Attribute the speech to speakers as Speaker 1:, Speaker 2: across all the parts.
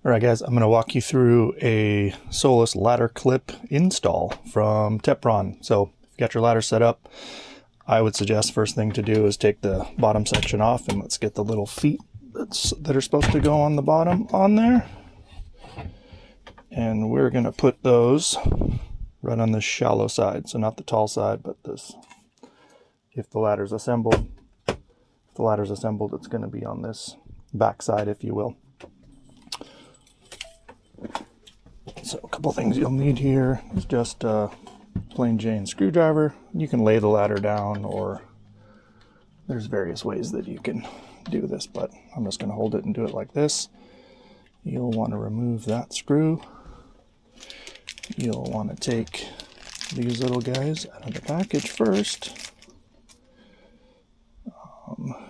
Speaker 1: Alright guys, I'm going to walk you through a Solis ladder clip install from Tepron. So if you got your ladder set up, I would suggest first thing to do is take the bottom section off, and let's get the little feet that are supposed to go on the bottom on there. And we're going to put those right on the shallow side, so not the tall side, but this. If the ladder's assembled, it's going to be on this back side, if you will. So a couple things you'll need here is just a plain Jane screwdriver. You can lay the ladder down, or there's various ways that you can do this, but I'm just going to hold it and do it like this. You'll want to remove that screw. You'll want to take these little guys out of the package first.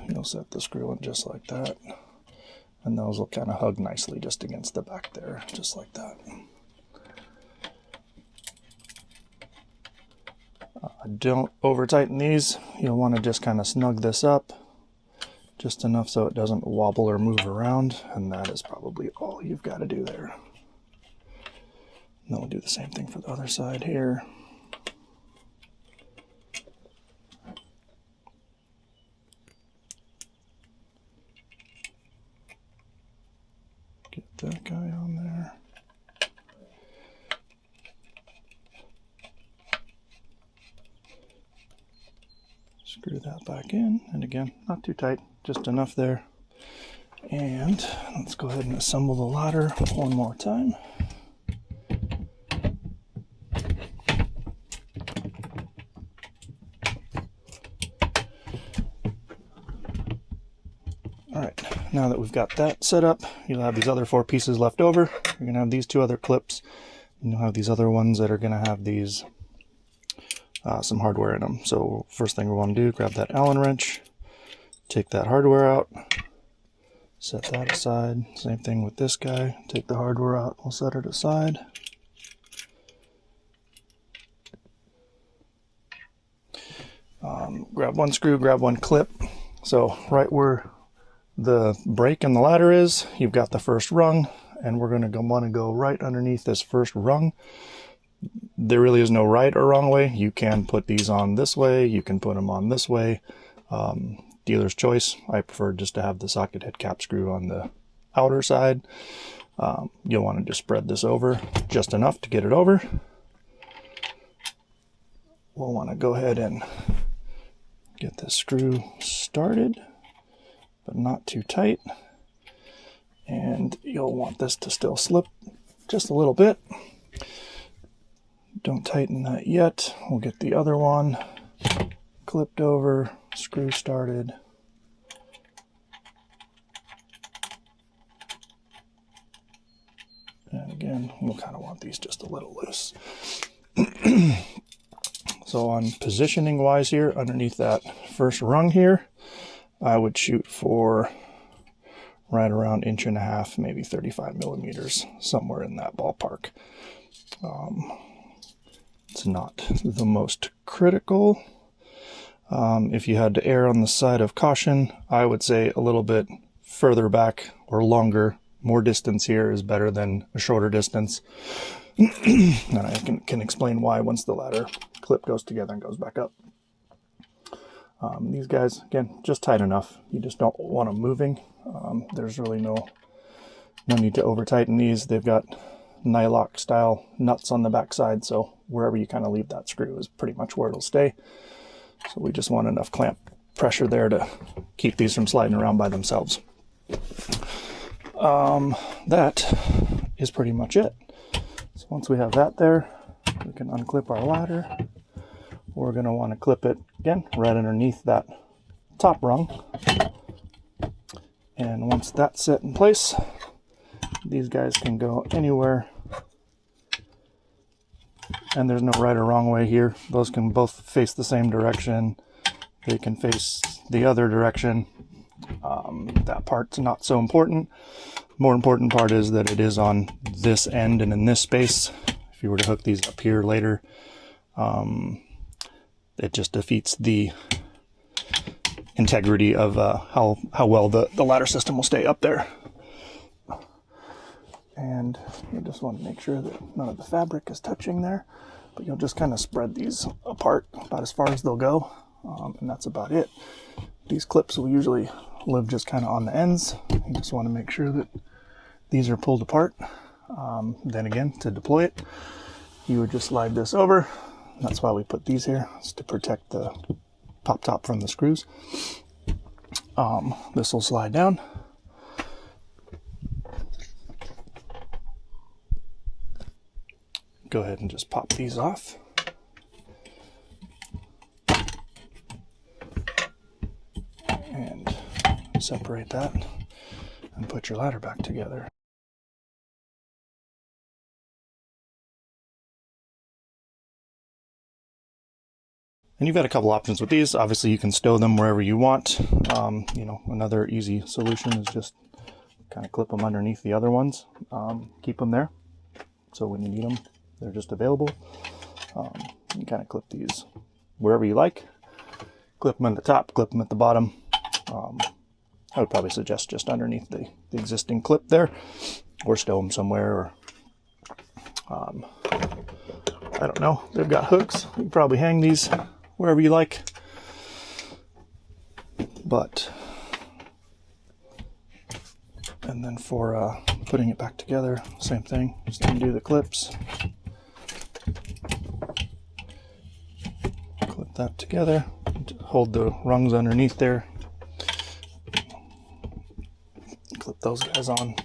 Speaker 1: You'll set the screw in just like that, and those will kind of hug nicely just against the back there, just like that. Don't over tighten these. You'll want to just kind of snug this up just enough so it doesn't wobble or move around, and that is probably all you've got to do there. And then we'll do the same thing for the other side here. Get that guy on there. Screw that back in, and again, not too tight, just enough there. And let's go ahead and assemble the ladder one more time. Alright, now that we've got that set up, you'll have these other 4 pieces left over. You're going to have these 2 other clips, and you'll have these other ones that are going to have these some hardware in them. So first thing we want to do, grab that Allen wrench, take that hardware out, set that aside. Same thing with this guy, take the hardware out, we'll set it aside. Grab one screw, grab one clip. So right where the brake and the ladder is, you've got the first rung, and we're going to want to go right underneath this first rung. There really is no right or wrong way. You can put these on this way, you can put them on this way. Dealer's choice. I prefer just to have the socket head cap screw on the outer side. You'll want to just spread this over just enough to get it over. We'll want to go ahead and get this screw started, but not too tight. And you'll want this to still slip just a little bit. Don't tighten that yet. We'll get the other one clipped over, screw started. And again, we'll kind of want these just a little loose. So on positioning wise here, underneath that first rung here, I would shoot for right around 1.5 inches, maybe 35 millimeters, somewhere in that ballpark. It's not the most critical. If you had to err on the side of caution, I would say a little bit further back or longer. More distance here is better than a shorter distance. And I can explain why once the ladder clip goes together and goes back up. These guys, again, just tight enough. You just don't want them moving. There's really no need to over tighten these. They've got nylock style nuts on the back side, so wherever you kind of leave that screw is pretty much where it'll stay. So we just want enough clamp pressure there to keep these from sliding around by themselves. That is pretty much it. So once we have that there, we can unclip our ladder. We're going to want to clip it again right underneath that top rung. And once that's set in place, these guys can go anywhere. And there's no right or wrong way here. Those can both face the same direction. They can face the other direction. That part's not so important. More important part is that it is on this end and in this space. If you were to hook these up here later, it just defeats the integrity of how well the ladder system will stay up there. And you just want to make sure that none of the fabric is touching there, but you'll just kind of spread these apart about as far as they'll go, and that's about it. These clips will usually live just kind of on the ends. You just want to make sure that these are pulled apart. Then again, to deploy it, you would just slide this over. That's why we put these here, is to protect the pop top from the screws. This will slide down. Go ahead and just pop these off. And separate that and put your ladder back together. And you've got a couple options with these. Obviously you can stow them wherever you want. You know, another easy solution is just kind of clip them underneath the other ones. Keep them there, so when you need them, they're just available. You kind of clip these wherever you like. Clip them at the top, clip them at the bottom. I would probably suggest just underneath the existing clip there, or stow them somewhere, or I don't know. They've got hooks. You can probably hang these wherever you like. But, and then for putting it back together, same thing. Just undo the clips. Clip that together. Hold the rungs underneath there. Clip those guys on.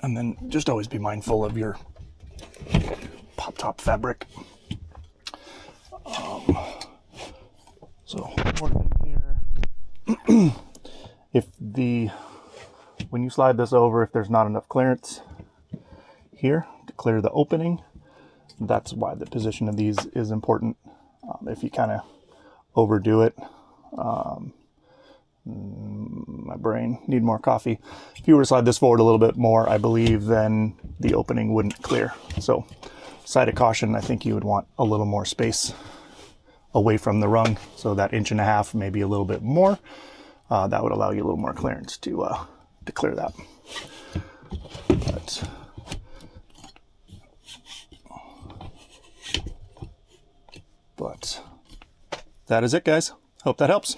Speaker 1: And then just always be mindful of your pop top fabric. So one more thing here. When you slide this over, if there's not enough clearance here to clear the opening, that's why the position of these is important. If you kind of overdo it, my brain, need more coffee. If you were to slide this forward a little bit more, I believe then the opening wouldn't clear. So side of caution, I think you would want a little more space away from the rung. So that 1.5 inches, maybe a little bit more. That would allow you a little more clearance to clear that. But that is it, guys. Hope that helps.